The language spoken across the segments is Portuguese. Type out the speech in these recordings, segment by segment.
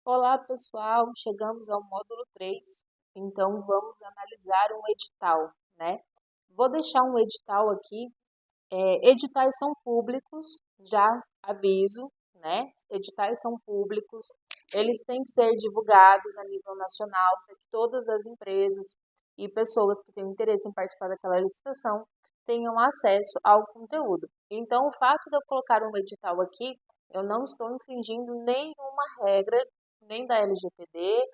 Olá, pessoal. Chegamos ao módulo 3. Então vamos analisar um edital, né? Vou deixar um edital aqui. Editais são públicos, já aviso, né? Editais são públicos, eles têm que ser divulgados a nível nacional para que todas as empresas e pessoas que têm interesse em participar daquela licitação tenham acesso ao conteúdo. Então, o fato de eu colocar um edital aqui, eu não estou infringindo nenhuma regra, nem da LGPD,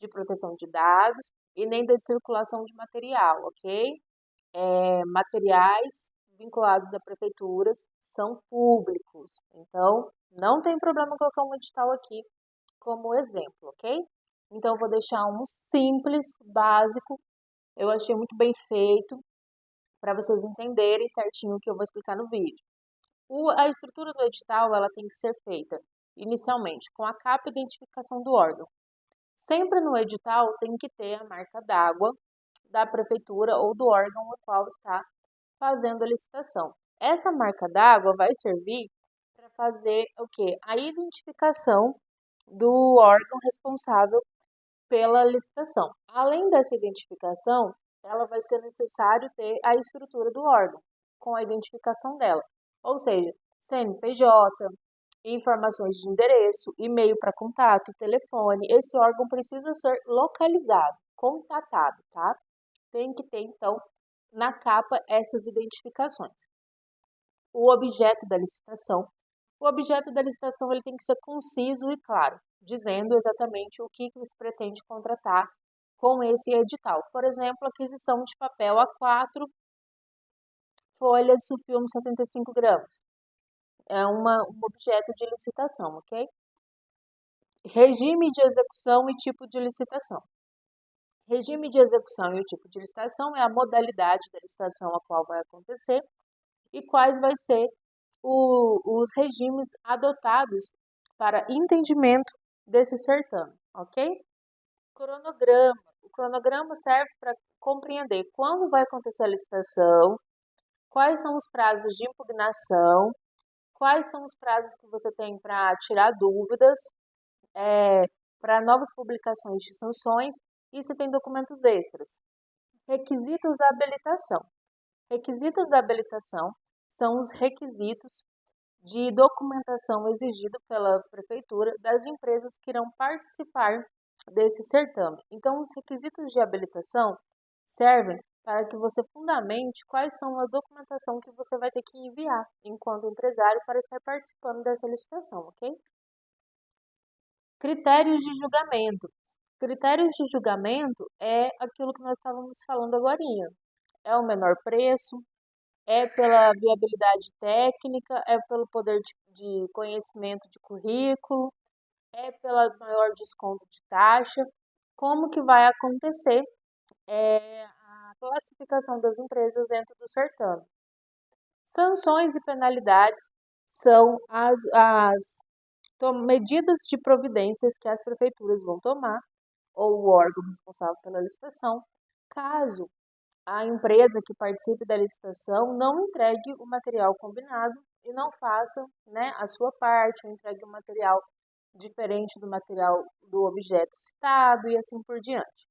de proteção de dados, e nem da circulação de material, ok? Materiais vinculados a prefeituras são públicos. Então, não tem problema colocar um edital aqui como exemplo, ok? Então, eu vou deixar um simples, básico. Eu achei muito bem feito para vocês entenderem certinho o que eu vou explicar no vídeo. A estrutura do edital ela tem que ser feita inicialmente com a capa e identificação do órgão. Sempre no edital tem que ter a marca d'água da prefeitura ou do órgão ao qual está fazendo a licitação. Essa marca d'água vai servir para fazer o quê? A identificação do órgão responsável pela licitação. Além dessa identificação, ela vai ser necessário ter a estrutura do órgão, com a identificação dela. Ou seja, CNPJ, informações de endereço, e-mail para contato, telefone. Esse órgão precisa ser localizado, contatado, tá? Tem que ter, então, na capa essas identificações. O objeto da licitação. O objeto da licitação ele tem que ser conciso e claro, dizendo exatamente o que se pretende contratar com esse edital. Por exemplo, aquisição de papel A4, folhas sulfilme 75 gramas. É um objeto de licitação, ok? Regime de execução e tipo de licitação. Regime de execução e o tipo de licitação é a modalidade da licitação a qual vai acontecer e quais vai ser os regimes adotados para entendimento desse certame, ok? Cronograma. O cronograma serve para compreender quando vai acontecer a licitação, quais são os prazos de impugnação, quais são os prazos que você tem para tirar dúvidas, para novas publicações de sanções e se tem documentos extras. Requisitos da habilitação. Requisitos da habilitação são os requisitos de documentação exigido pela prefeitura das empresas que irão participar desse certame. Então, os requisitos de habilitação servem para que você fundamente quais são a documentação que você vai ter que enviar enquanto empresário para estar participando dessa licitação, ok? Critérios de julgamento. Critérios de julgamento é aquilo que nós estávamos falando agorinha. É o menor preço, é pela viabilidade técnica, é pelo poder de conhecimento de currículo, é pela maior desconto de taxa. Como que vai acontecer a classificação das empresas dentro do certame? Sanções e penalidades são as medidas de providências que as prefeituras vão tomar, ou o órgão responsável pela licitação, caso a empresa que participe da licitação não entregue o material combinado e não faça, né, a sua parte, ou entregue um material diferente do material do objeto citado e assim por diante.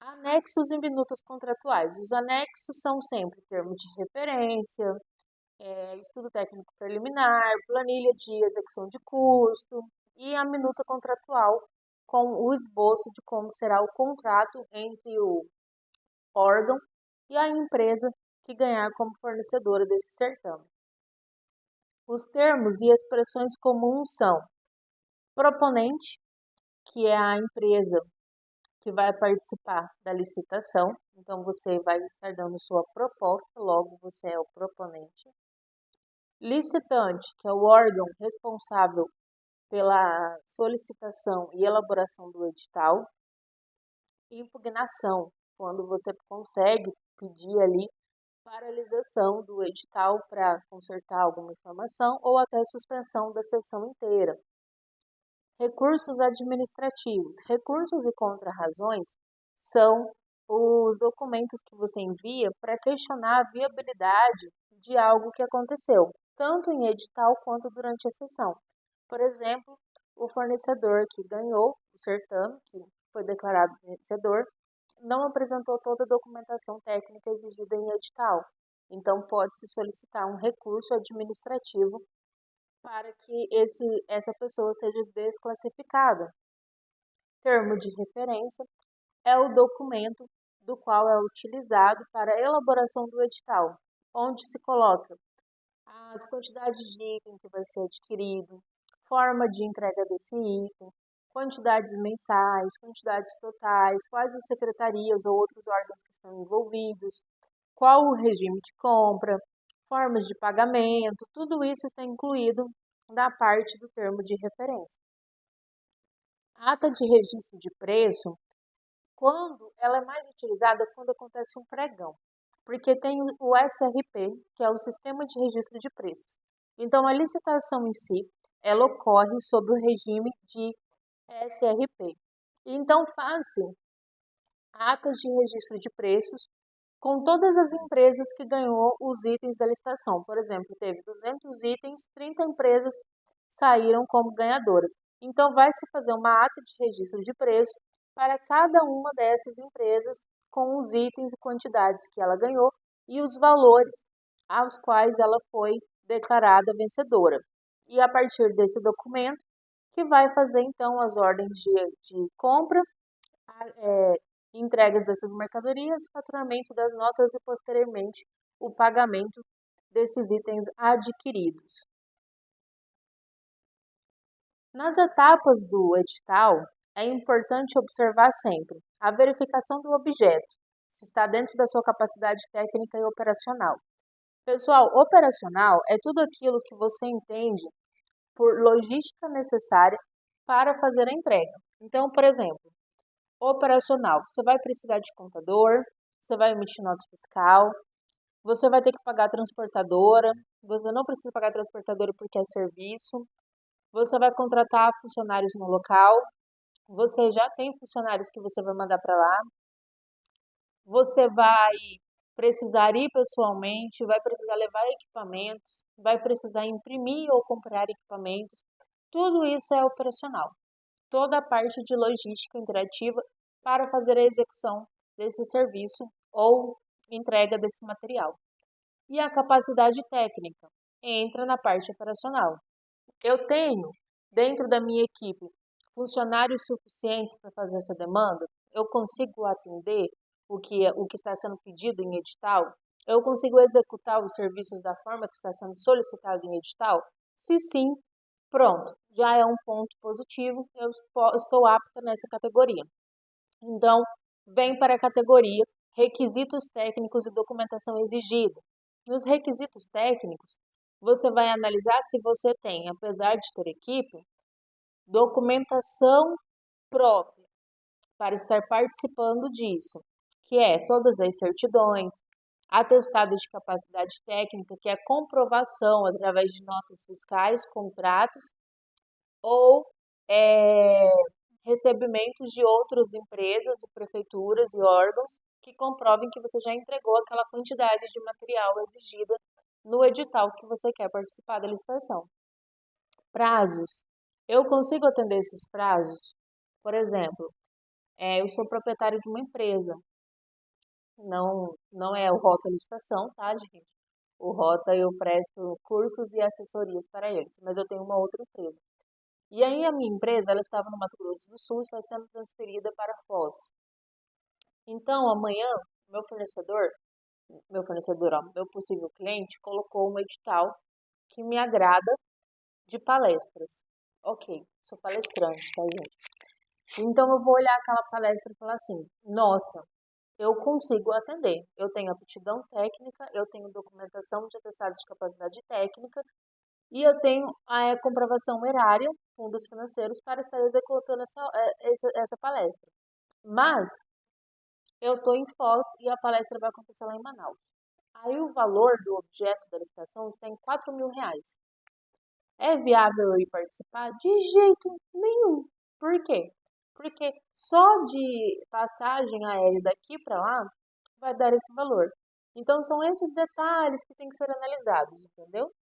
Anexos e minutas contratuais. Os anexos são sempre termos de referência, estudo técnico preliminar, planilha de execução de custo e a minuta contratual com o esboço de como será o contrato entre o órgão e a empresa que ganhar como fornecedora desse certame. Os termos e expressões comuns são proponente, que é a empresa que vai participar da licitação, então você vai estar dando sua proposta, logo você é o proponente. Licitante, que é o órgão responsável pela solicitação e elaboração do edital. Impugnação, quando você consegue pedir ali paralisação do edital para consertar alguma informação ou até suspensão da sessão inteira. Recursos administrativos. Recursos e contrarrazões são os documentos que você envia para questionar a viabilidade de algo que aconteceu, tanto em edital quanto durante a sessão. Por exemplo, o fornecedor que ganhou o certame, que foi declarado vencedor, não apresentou toda a documentação técnica exigida em edital. Então, pode-se solicitar um recurso administrativo para que essa pessoa seja desclassificada. Termo de referência é o documento do qual é utilizado para a elaboração do edital, onde se coloca as quantidades de item que vai ser adquirido, forma de entrega desse item, quantidades mensais, quantidades totais, quais as secretarias ou outros órgãos que estão envolvidos, qual o regime de compra, formas de pagamento, tudo isso está incluído na parte do termo de referência. A ata de registro de preço, quando ela é mais utilizada quando acontece um pregão, porque tem o SRP, que é o Sistema de Registro de Preços. Então, a licitação em si, ela ocorre sob o regime de SRP. Então, faz-se atas de registro de preços com todas as empresas que ganhou os itens da licitação. Por exemplo, teve 200 itens, 30 empresas saíram como ganhadoras. Então, vai se fazer uma ata de registro de preço para cada uma dessas empresas com os itens e quantidades que ela ganhou e os valores aos quais ela foi declarada vencedora. E a partir desse documento, que vai fazer então as ordens de compra, entregas dessas mercadorias, faturamento das notas e posteriormente o pagamento desses itens adquiridos. Nas etapas do edital, é importante observar sempre a verificação do objeto, se está dentro da sua capacidade técnica e operacional. Pessoal, operacional é tudo aquilo que você entende por logística necessária para fazer a entrega. Então, por exemplo, operacional, você vai precisar de contador, você vai emitir nota fiscal, você vai ter que pagar a transportadora, você não precisa pagar a transportadora porque é serviço, você vai contratar funcionários no local, você já tem funcionários que você vai mandar para lá, você vai precisar ir pessoalmente, vai precisar levar equipamentos, vai precisar imprimir ou comprar equipamentos, tudo isso é operacional. Toda a parte de logística interativa para fazer a execução desse serviço ou entrega desse material. E a capacidade técnica entra na parte operacional. Eu tenho, dentro da minha equipe, funcionários suficientes para fazer essa demanda? Eu consigo atender o que está sendo pedido em edital? Eu consigo executar os serviços da forma que está sendo solicitado em edital? Se sim, pronto, já é um ponto positivo, eu estou apta nessa categoria. Então, vem para a categoria requisitos técnicos e documentação exigida. Nos requisitos técnicos, você vai analisar se você tem, apesar de ter equipe, documentação própria para estar participando disso, que é todas as certidões, atestado de capacidade técnica, que é comprovação através de notas fiscais, contratos ou recebimentos de outras empresas, prefeituras e órgãos que comprovem que você já entregou aquela quantidade de material exigida no edital que você quer participar da licitação. Prazos. Eu consigo atender esses prazos? Por exemplo, eu sou proprietário de uma empresa. Não é o Rota Licitação, tá, gente? O Rota eu presto cursos e assessorias para eles, mas eu tenho uma outra empresa. E aí a minha empresa, ela estava no Mato Grosso do Sul, está sendo transferida para Foz. Então, amanhã, meu possível cliente, colocou um edital que me agrada de palestras. Ok, sou palestrante, tá, gente? Então, eu vou olhar aquela palestra e falar assim, nossa, eu consigo atender. Eu tenho aptidão técnica, eu tenho documentação de atestado de capacidade técnica e eu tenho a comprovação erária, fundos financeiros, para estar executando essa palestra. Mas eu estou em Foz e a palestra vai acontecer lá em Manaus. Aí o valor do objeto da licitação está em R$ 4.000. É viável eu ir participar? De jeito nenhum. Por quê? Porque só de passagem aérea daqui para lá vai dar esse valor. Então são esses detalhes que têm que ser analisados, entendeu?